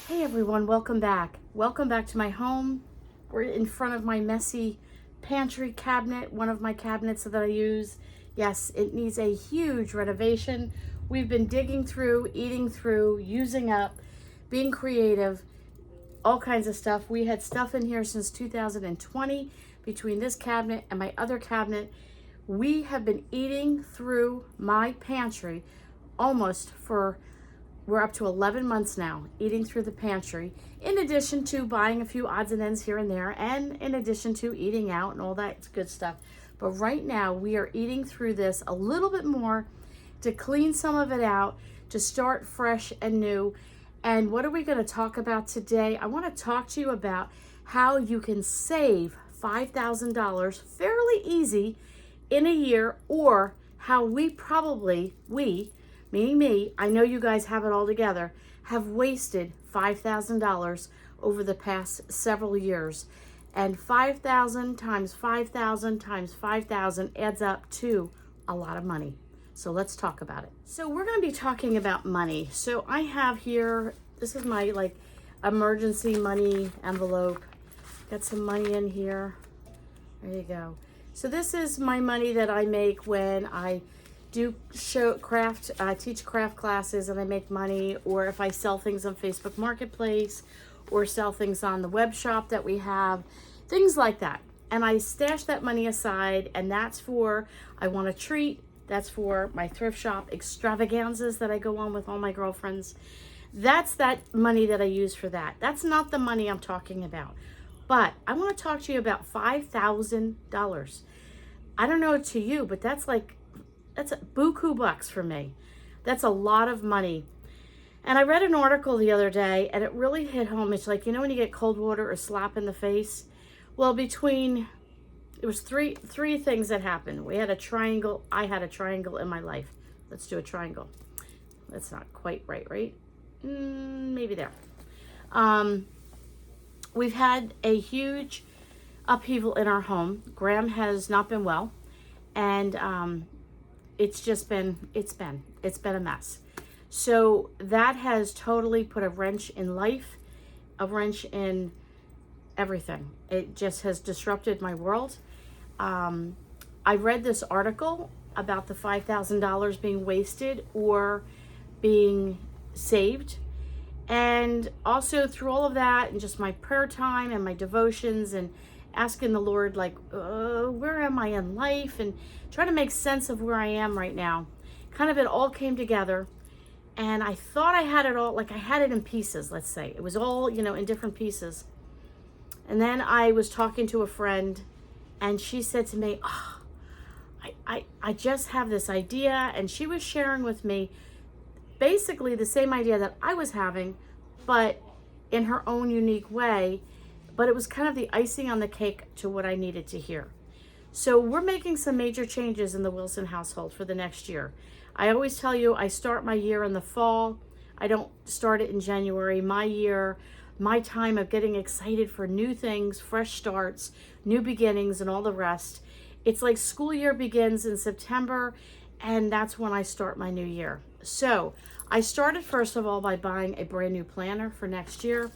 Hey everyone, welcome back. Welcome back to my home. We're in front of my messy pantry cabinet, one of my cabinets that I use. Yes, it needs a huge renovation. We've been digging through, eating through, using up, being creative, all kinds of stuff. We had stuff in here since 2020 between this cabinet and my other cabinet. We have been eating through my pantry we're up to 11 months now, eating through the pantry, in addition to buying a few odds and ends here and there, and in addition to eating out and all that good stuff. But right now, we are eating through this a little bit more to clean some of it out, to start fresh and new. And what are we going to talk about today? I want to talk to you about how you can save $5,000 fairly easy in a year, or how we, meaning me, I know you guys have it all together, have wasted $5,000 over the past several years. And 5,000 times 5,000 times 5,000 adds up to a lot of money. So let's talk about it. So we're going to be talking about money. So I have here, this is my emergency money envelope. Got some money in here. There you go. So this is my money that I make when I teach craft classes and I make money, or if I sell things on Facebook Marketplace, or sell things on the web shop that we have, things like that. And I stash that money aside, and that's for, I want a treat, that's for my thrift shop extravaganzas that I go on with all my girlfriends. That's that money that I use for that. That's not the money I'm talking about. But I want to talk to you about $5,000. I don't know to you, but that's a buku bucks for me. That's a lot of money. And I read an article the other day, and it really hit home. It's like, when you get cold water or slap in the face? Well, it was three things that happened. We had a triangle. I had a triangle in my life. Let's do a triangle. That's not quite right? Maybe there. We've had a huge upheaval in our home. Graham has not been well, and it's been a mess. So that has totally put a wrench in life, a wrench in everything. It just has disrupted my world. I read this article about the $5,000 being wasted or being saved. And also through all of that and just my prayer time and my devotions and asking the Lord, where am I in life, and trying to make sense of where I am right now. It all came together, and I thought I had it all, I had it in pieces, let's say. It was all, in different pieces. And then I was talking to a friend, and she said to me, I just have this idea, and she was sharing with me basically the same idea that I was having, but in her own unique way. But it was kind of the icing on the cake to what I needed to hear. So we're making some major changes in the Wilson household for the next year. I always tell you, I start my year in the fall. I don't start it in January. My time of getting excited for new things, fresh starts, new beginnings, and all the rest. It's like school year begins in September, and that's when I start my new year. So I started first of all by buying a brand new planner for next year.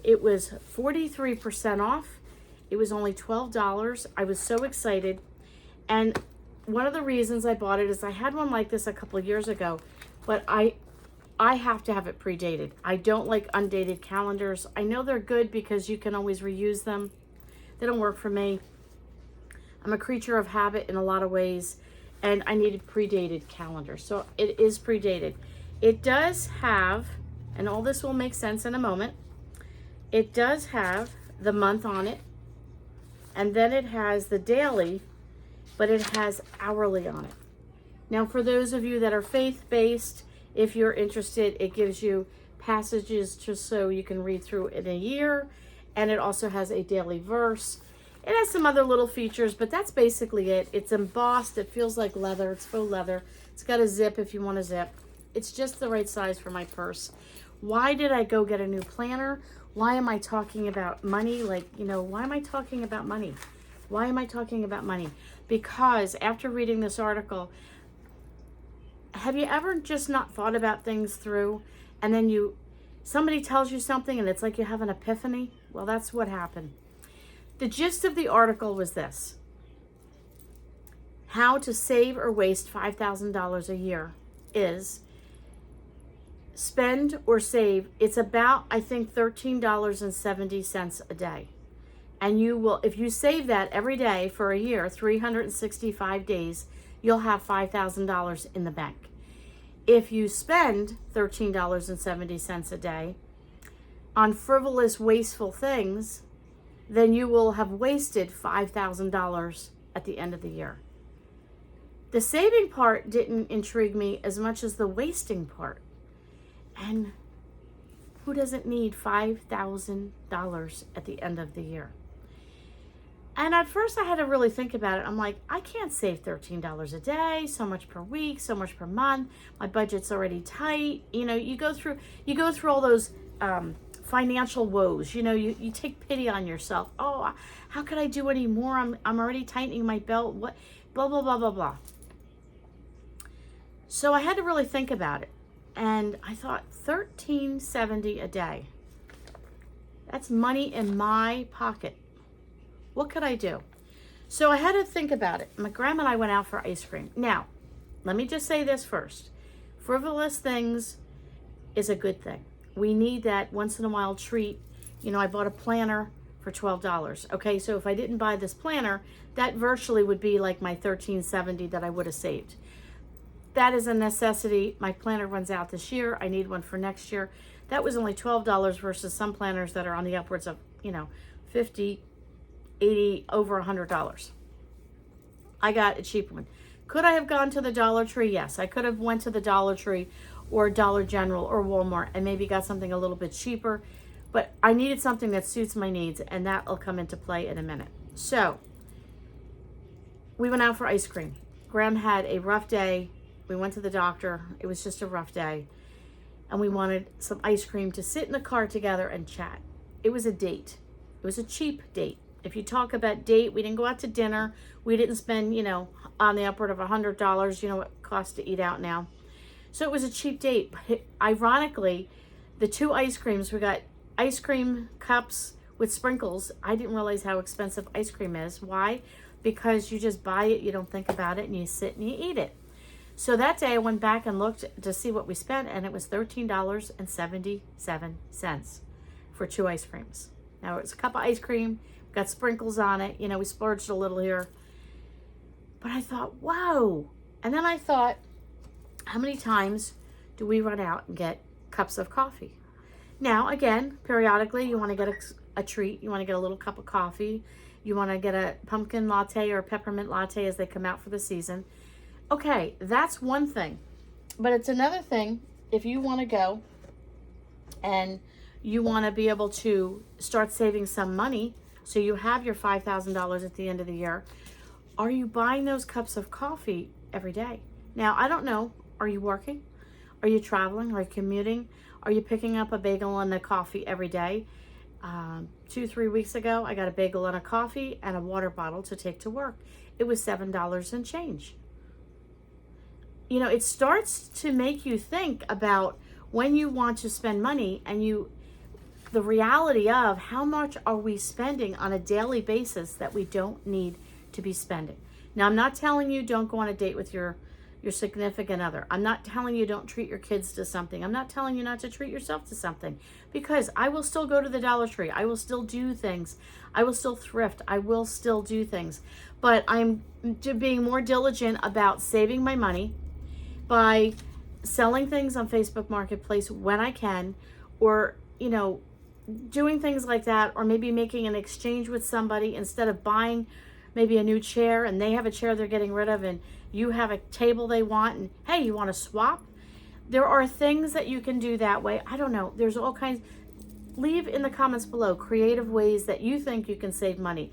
It was 43% off. It was only $12. I was so excited. And one of the reasons I bought it is I had one like this a couple of years ago, but I have to have it predated. I don't like undated calendars. I know they're good because you can always reuse them. They don't work for me. I'm a creature of habit in a lot of ways, and I needed predated calendars. So it is predated. It does have, and all this will make sense in a moment, it does have the month on it, and then it has the daily, but it has hourly on it. Now, for those of you that are faith-based, if you're interested, it gives you passages just so you can read through in a year, and it also has a daily verse. It has some other little features, but that's basically it. It's embossed. It feels like leather. It's faux leather. It's got a zip if you want a zip. It's just the right size for my purse. Why did I go get a new planner? Why am I talking about money? Why am I talking about money? Why am I talking about money? Because after reading this article, have you ever just not thought about things through, and then you somebody tells you something and it's like you have an epiphany. Well, that's what happened. The gist of the article was this: how to save or waste $5,000 a year is spend or save. It's about, I think, $13.70 a day. And you will, if you save that every day for a year, 365 days, you'll have $5,000 in the bank. If you spend $13.70 a day on frivolous, wasteful things, then you will have wasted $5,000 at the end of the year. The saving part didn't intrigue me as much as the wasting part. And who doesn't need $5,000 at the end of the year? And at first I had to really think about it. I'm like, I can't save $13 a day, so much per week, so much per month. My budget's already tight. You know, you go through all those financial woes. You know, you take pity on yourself. Oh, how could I do any more? I'm already tightening my belt. What? Blah, blah, blah, blah, blah. So I had to really think about it. And I thought, $13.70 a day. That's money in my pocket. What could I do? So I had to think about it. My grandma and I went out for ice cream. Now, let me just say this first. Frivolous things is a good thing. We need that once in a while treat. You know, I bought a planner for $12. Okay, so if I didn't buy this planner, that virtually would be like my $13.70 that I would have saved. That is a necessity. My planner runs out this year. I need one for next year. That was only $12 versus some planners that are on the upwards of, you know, $50, $80, over $100. I got a cheap one. Could I have gone to the Dollar Tree? Yes, I could have went to the Dollar Tree or Dollar General or Walmart and maybe got something a little bit cheaper, but I needed something that suits my needs, and that will come into play in a minute. So we went out for ice cream. Graham had a rough day. We went to the doctor. It was just a rough day. And we wanted some ice cream to sit in the car together and chat. It was a date. It was a cheap date. If you talk about date, we didn't go out to dinner. We didn't spend, you know, on the upward of $100. You know what it costs to eat out now. So it was a cheap date. But ironically, the two ice creams, we got ice cream cups with sprinkles. I didn't realize how expensive ice cream is. Why? Because you just buy it, you don't think about it, and you sit and you eat it. So that day I went back and looked to see what we spent, and it was $13.77 for two ice creams. Now it's a cup of ice cream, got sprinkles on it, you know, we splurged a little here. But I thought, whoa. And then I thought, how many times do we run out and get cups of coffee? Now, again, periodically you want to get a treat. You want to get a little cup of coffee. You want to get a pumpkin latte or a peppermint latte as they come out for the season. Okay, that's one thing. But it's another thing if you want to go and you want to be able to start saving some money so you have your $5,000 at the end of the year. Are you buying those cups of coffee every day? Now, I don't know. Are you working? Are you traveling? Are you commuting? Are you picking up a bagel and a coffee every day? 2-3 weeks ago, I got a bagel and a coffee and a water bottle to take to work. It was $7 and change. You know, it starts to make you think about when you want to spend money and the reality of how much are we spending on a daily basis that we don't need to be spending. Now, I'm not telling you don't go on a date with your significant other. I'm not telling you don't treat your kids to something. I'm not telling you not to treat yourself to something, because I will still go to the Dollar Tree. I will still do things. I will still thrift. I will still do things. But I'm being more diligent about saving my money by selling things on Facebook Marketplace when I can, or, you know, doing things like that, or maybe making an exchange with somebody instead of buying maybe a new chair and they have a chair they're getting rid of and you have a table they want and, hey, you want to swap? There are things that you can do that way. I don't know. There's all kinds. Leave in the comments below creative ways that you think you can save money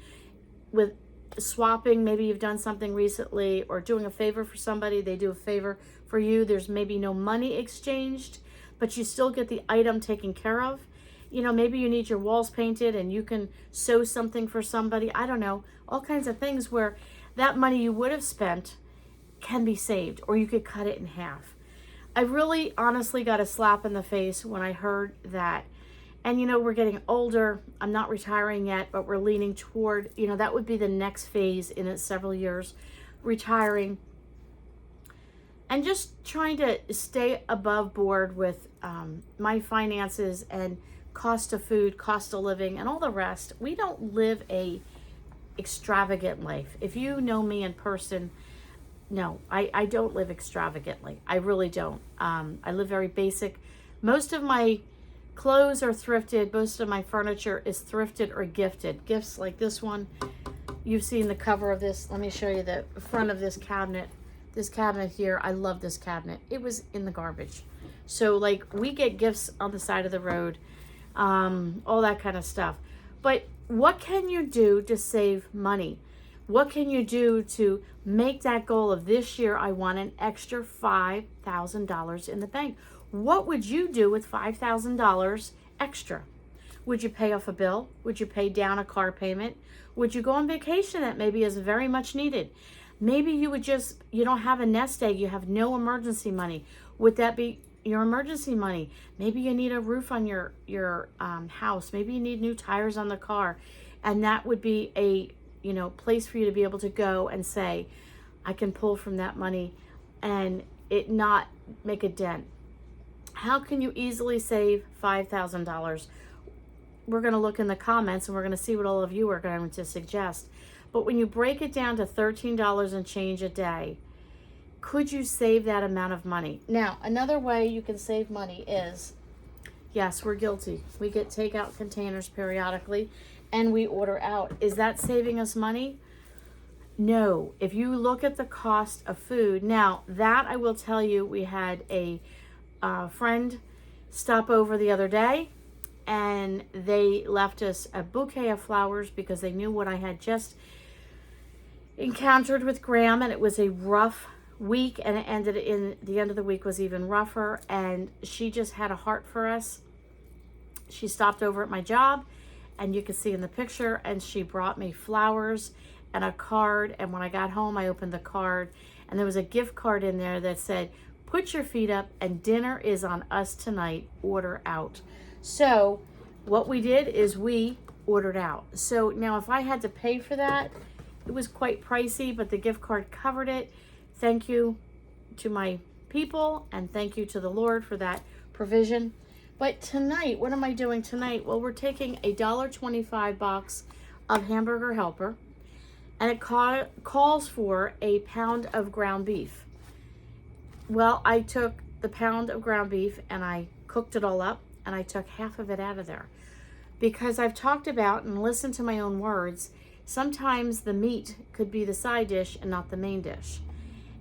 with swapping. Maybe you've done something recently, or doing a favor for somebody, they do a favor for you. There's maybe no money exchanged, but you still get the item taken care of. You know, maybe you need your walls painted and you can sew something for somebody. I don't know. All kinds of things where that money you would have spent can be saved, or you could cut it in half. I really honestly got a slap in the face when I heard that. And you know, we're getting older. I'm not retiring yet, but we're leaning toward, you know, that would be the next phase in several years, retiring. And just trying to stay above board with my finances and cost of food, cost of living, and all the rest. We don't live a extravagant life. If you know me in person, no, I don't live extravagantly. I really don't. I live very basic. Most of my clothes are thrifted. Most of my furniture is thrifted or gifted. Gifts like this one. You've seen the cover of this. Let me show you the front of this cabinet. This cabinet here, I love this cabinet. It was in the garbage. So like we get gifts on the side of the road, all that kind of stuff. But what can you do to save money? What can you do to make that goal of this year, I want an extra $5,000 in the bank? What would you do with $5,000 extra? Would you pay off a bill? Would you pay down a car payment? Would you go on vacation that maybe is very much needed? Maybe you would just, you don't have a nest egg, you have no emergency money. Would that be your emergency money? Maybe you need a roof on your house. Maybe you need new tires on the car. And that would be a, you know, place for you to be able to go and say, I can pull from that money and it not make a dent. How can you easily save $5,000? We're going to look in the comments and we're going to see what all of you are going to suggest. But when you break it down to $13 and change a day, could you save that amount of money? Now, another way you can save money is, yes, we're guilty. We get takeout containers periodically and we order out. Is that saving us money? No. If you look at the cost of food, now that I will tell you, we had a friend stop over the other day and they left us a bouquet of flowers because they knew what I had just encountered with Graham, and it was a rough week, and it ended in the end of the week was even rougher, and she just had a heart for us. She stopped over at my job, and you can see in the picture, and she brought me flowers and a card, and when I got home I opened the card and there was a gift card in there that said, put your feet up and dinner is on us tonight, order out. So what we did is we ordered out. So now if I had to pay for that, it was quite pricey, but the gift card covered it. Thank you to my people and thank you to the Lord for that provision. But tonight, what am I doing tonight? Well, we're taking a $1.25 box of Hamburger Helper, and it calls for a pound of ground beef. Well, I took the pound of ground beef and I cooked it all up, and I took half of it out of there. Because I've talked about and listened to my own words, sometimes the meat could be the side dish and not the main dish.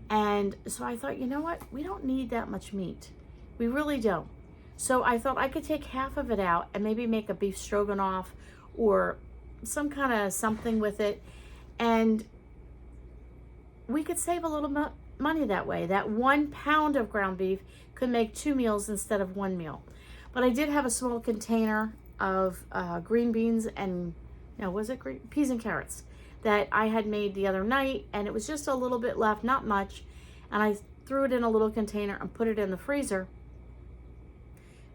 And so I thought, you know what? We don't need that much meat. We really don't. So I thought I could take half of it out and maybe make a beef stroganoff or some kind of something with it. And we could save a little money that way. That 1 pound of ground beef could make 2 meals instead of 1 meal. But I did have a small container of green beans and, no, was it green? Peas and carrots that I had made the other night, and it was just a little bit left, not much. And I threw it in a little container and put it in the freezer.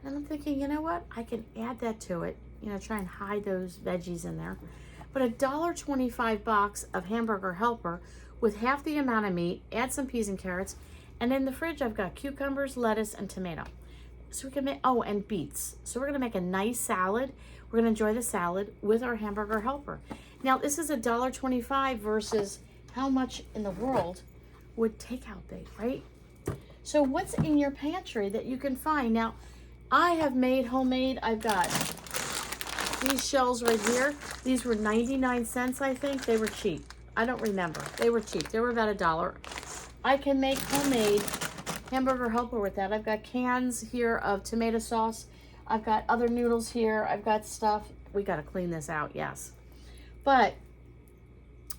And I'm thinking, you know what? I can add that to it, you know, try and hide those veggies in there. But a $1.25 box of Hamburger Helper with half the amount of meat, add some peas and carrots, and in the fridge I've got cucumbers, lettuce, and tomato. So we can make, oh, and beets. So we're gonna make a nice salad. We're gonna enjoy the salad with our Hamburger Helper. Now this is a $1.25 versus how much in the world would takeout be, right? So what's in your pantry that you can find? Now, I have made homemade, I've got these shells right here. These were 99 cents, I think. They were cheap. I don't remember. They were cheap. They were about $1. I can make homemade Hamburger Helper with that. I've got cans here of tomato sauce. I've got other noodles here. I've got stuff. We got to clean this out, yes. But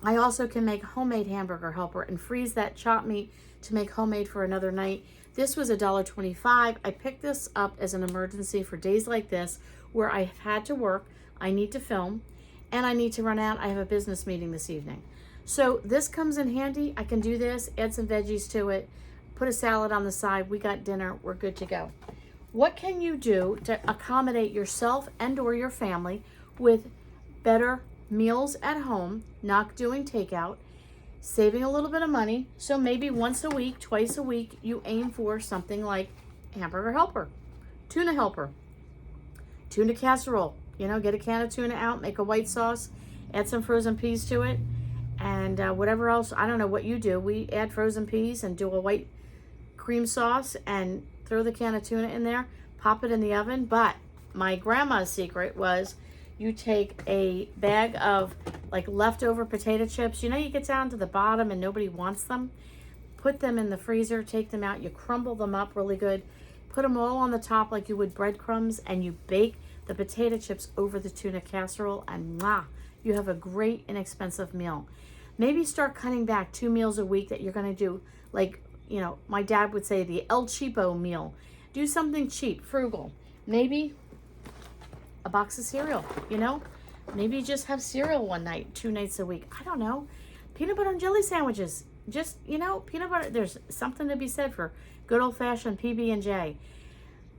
I also can make homemade Hamburger Helper and freeze that chopped meat to make homemade for another night. This was $1.25. I picked this up as an emergency for days like this where I've had to work, I need to film, and I need to run out. I have a business meeting this evening. So this comes in handy. I can do this, add some veggies to it. put a salad on the side, we got dinner, we're good to go. What can you do to accommodate yourself and or your family with better meals at home, not doing takeout, saving a little bit of money? So maybe once a week, twice a week, you aim for something like hamburger helper, tuna helper, tuna casserole. You know, get a can of tuna out, make a white sauce, add some frozen peas to it, and whatever else. I don't know what you do. We add frozen peas and do a white cream sauce and throw the can of tuna in there, pop it in the oven. But my grandma's secret was you take a bag of like leftover potato chips. You know, you get down to the bottom and nobody wants them. Put them in the freezer, take them out, you crumble them up really good, put them all on the top like you would breadcrumbs, and you bake the potato chips over the tuna casserole, and you have a great inexpensive meal. Maybe start cutting back 2 meals a week that you're going to do, like, you know, my dad would say the El Cheapo meal. Do something cheap, frugal. Maybe a box of cereal, you know? Maybe just have cereal one night, 2 nights a week. I don't know. Peanut butter and jelly sandwiches. Just, you know, peanut butter. There's something to be said for good old-fashioned PB&J.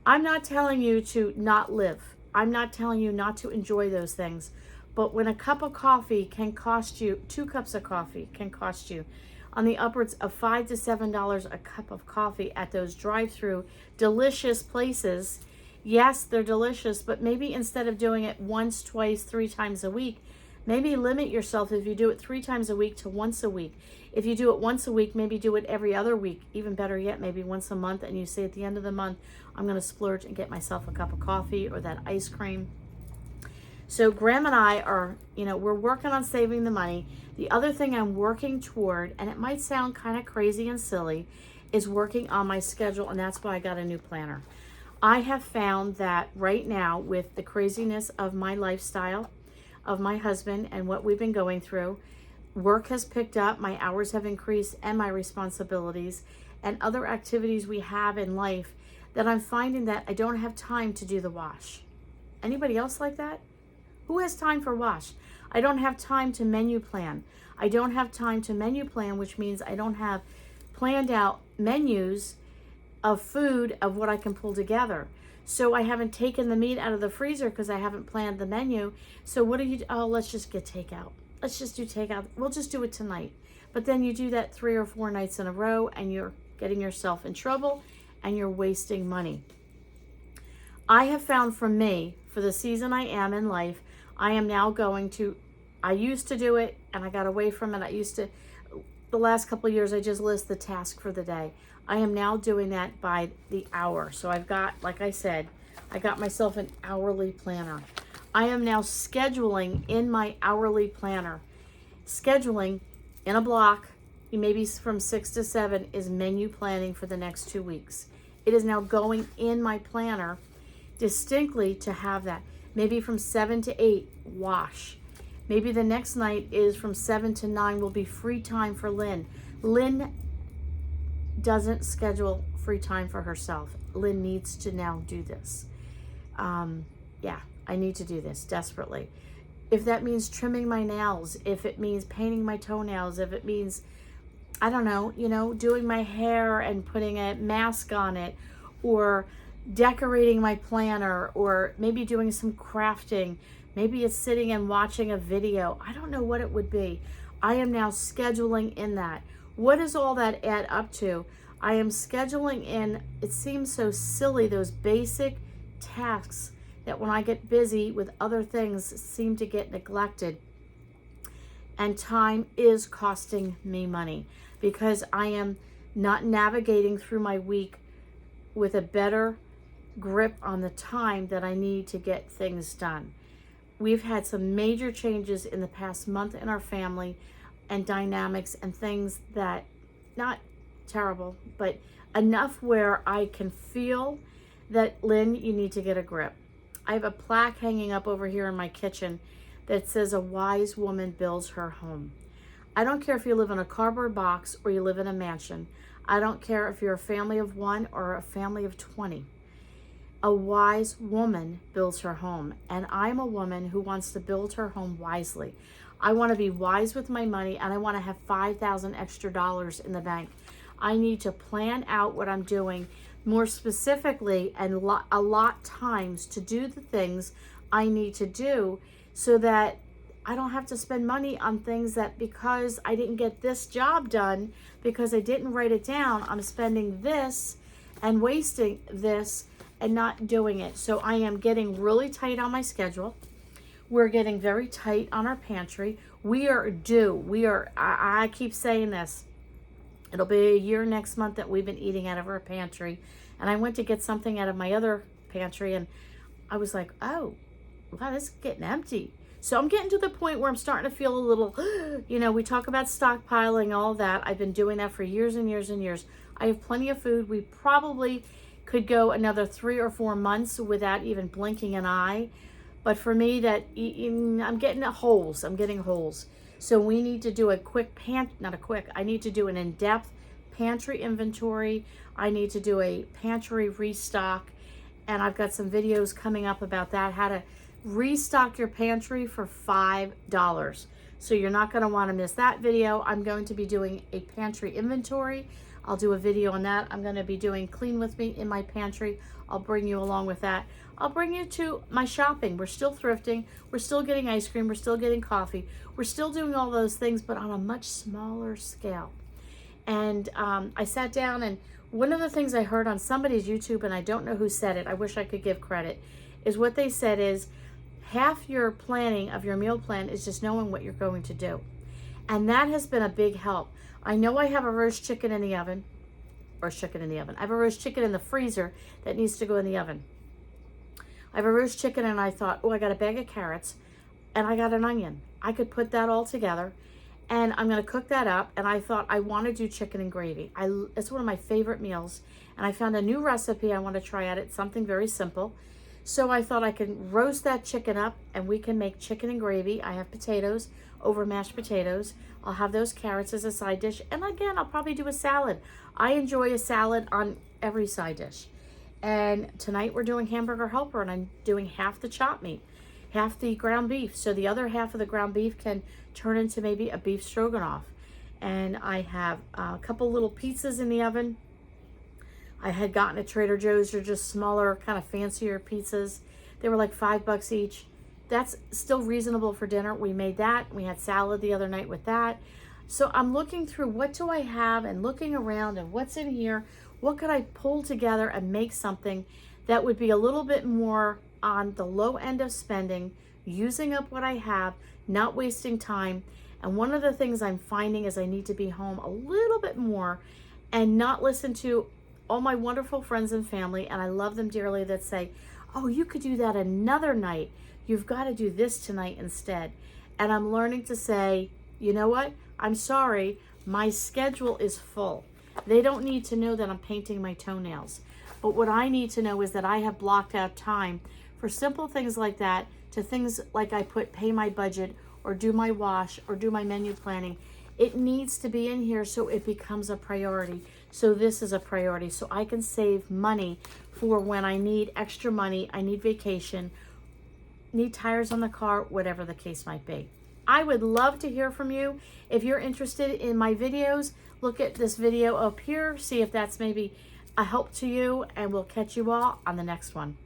I'm not telling you to not live. I'm not telling you not to enjoy those things. But when a cup of coffee can cost you, 2 cups of coffee can cost you on the upwards of $5 to $7 a cup of coffee at those drive-through delicious places. Yes, they're delicious, but maybe instead of doing it once, twice, 3 times a week, maybe limit yourself if you do it 3 times a week to once a week. If you do it once a week, maybe do it every other week. Even better yet, maybe once a month, and you say at the end of the month, I'm going to splurge and get myself a cup of coffee or that ice cream. So Graham and I are, you know, we're working on saving the money. The other thing I'm working toward, and it might sound kind of crazy and silly, is working on my schedule, and that's why I got a new planner. I have found that right now, with the craziness of my lifestyle, of my husband and what we've been going through, work has picked up, my hours have increased, and my responsibilities and other activities we have in life, that I'm finding that I don't have time to do the wash. Anybody else like that? Who has time for wash? I don't have time to menu plan. I don't have time to menu plan, which means I don't have planned out menus of food of what I can pull together. So I haven't taken the meat out of the freezer because I haven't planned the menu. So what do you do? Oh, let's just get takeout. Let's just do takeout. We'll just do it tonight. But then you do that 3 or 4 nights in a row, and you're getting yourself in trouble and you're wasting money. I have found for me, for the season I am in life, I am now going to, I used to do it and I got away from it. The last couple of years, I just list the task for the day. I am now doing that by the hour. So I've got, like I said, I got myself an hourly planner. I am now scheduling in my hourly planner. Scheduling in a block, maybe from 6 to 7, is menu planning for the next 2 weeks. It is now going in my planner distinctly to have that. Maybe from 7 to 8, wash. Maybe the next night is from 7 to 9 will be free time for Lynn. Lynn doesn't schedule free time for herself. Lynn needs to now do this. Yeah, I need to do this desperately. If that means trimming my nails, if it means painting my toenails, if it means, I don't know, you know, doing my hair and putting a mask on it, or decorating my planner, or maybe doing some crafting. Maybe it's sitting and watching a video. I don't know what it would be. I am now scheduling in that. What does all that add up to? I am scheduling in, it seems so silly, those basic tasks that when I get busy with other things seem to get neglected. And time is costing me money because I am not navigating through my week with a better grip on the time that I need to get things done. We've had some major changes in the past month in our family and dynamics and things that, not terrible, but enough where I can feel that, Lynn, you need to get a grip. I have a plaque hanging up over here in my kitchen that says a wise woman builds her home. I don't care if you live in a cardboard box or you live in a mansion. I don't care if you're a family of 1 or a family of 20. A wise woman builds her home, and I'm a woman who wants to build her home wisely. I want to be wise with my money, and I want to have $5,000 extra in the bank. I need to plan out what I'm doing more specifically and allot times to do the things I need to do so that I don't have to spend money on things that because I didn't get this job done, because I didn't write it down, I'm spending this and wasting this and not doing it. So I am getting really tight on my schedule. We're getting very tight on our pantry. We are due. I keep saying this. It'll be a year next month that we've been eating out of our pantry. And I went to get something out of my other pantry and I was like, oh, wow, this is getting empty. So I'm getting to the point where I'm starting to feel a little, you know, we talk about stockpiling, all that. I've been doing that for years and years and years. I have plenty of food. We probably could go another 3 or 4 months without even blinking an eye. But for me, I'm getting holes. I'm getting holes. So we need to do a quick I need to do an in-depth pantry inventory. I need to do a pantry restock. And I've got some videos coming up about that, how to restock your pantry for $5. So you're not going to want to miss that video. I'm going to be doing a pantry inventory. I'll do a video on that. I'm going to be doing clean with me in my pantry. I'll bring you along with that. I'll bring you to my shopping. We're still thrifting. We're still getting ice cream. We're still getting coffee. We're still doing all those things, but on a much smaller scale. And I sat down, and one of the things I heard on somebody's YouTube, and I don't know who said it, I wish I could give credit, is what they said is half your planning of your meal plan is just knowing what you're going to do. And that has been a big help. I know I have a roast chicken in the oven, I have a roast chicken in the freezer that needs to go in the oven. I have a roast chicken and I thought, oh, I got a bag of carrots and I got an onion. I could put that all together and I'm going to cook that up. And I thought I want to do chicken and gravy. It's one of my favorite meals. And I found a new recipe I want to try at it, something very simple. So I thought I could roast that chicken up and we can make chicken and gravy. I have potatoes over mashed potatoes. I'll have those carrots as a side dish. And again, I'll probably do a salad. I enjoy a salad on every side dish. And tonight we're doing hamburger helper and I'm doing half the chopped meat, half the ground beef. So the other half of the ground beef can turn into maybe a beef stroganoff. And I have a couple little pizzas in the oven. I had gotten at Trader Joe's. They're just smaller, kind of fancier pizzas. They were like $5 each. That's still reasonable for dinner. We made that. We had salad the other night with that. So I'm looking through what do I have and looking around and what's in here. What could I pull together and make something that would be a little bit more on the low end of spending, using up what I have, not wasting time. And one of the things I'm finding is I need to be home a little bit more and not listen to all my wonderful friends and family, and I love them dearly, that say, oh, you could do that another night. You've got to do this tonight instead. And I'm learning to say, you know what? I'm sorry, my schedule is full. They don't need to know that I'm painting my toenails. But what I need to know is that I have blocked out time for simple things like that, to things like I pay my budget or do my wash or do my menu planning. It needs to be in here so it becomes a priority. So this is a priority. So I can save money for when I need extra money, I need vacation, need tires on the car, whatever the case might be. I would love to hear from you. If you're interested in my videos, look at this video up here, see if that's maybe a help to you, and we'll catch you all on the next one.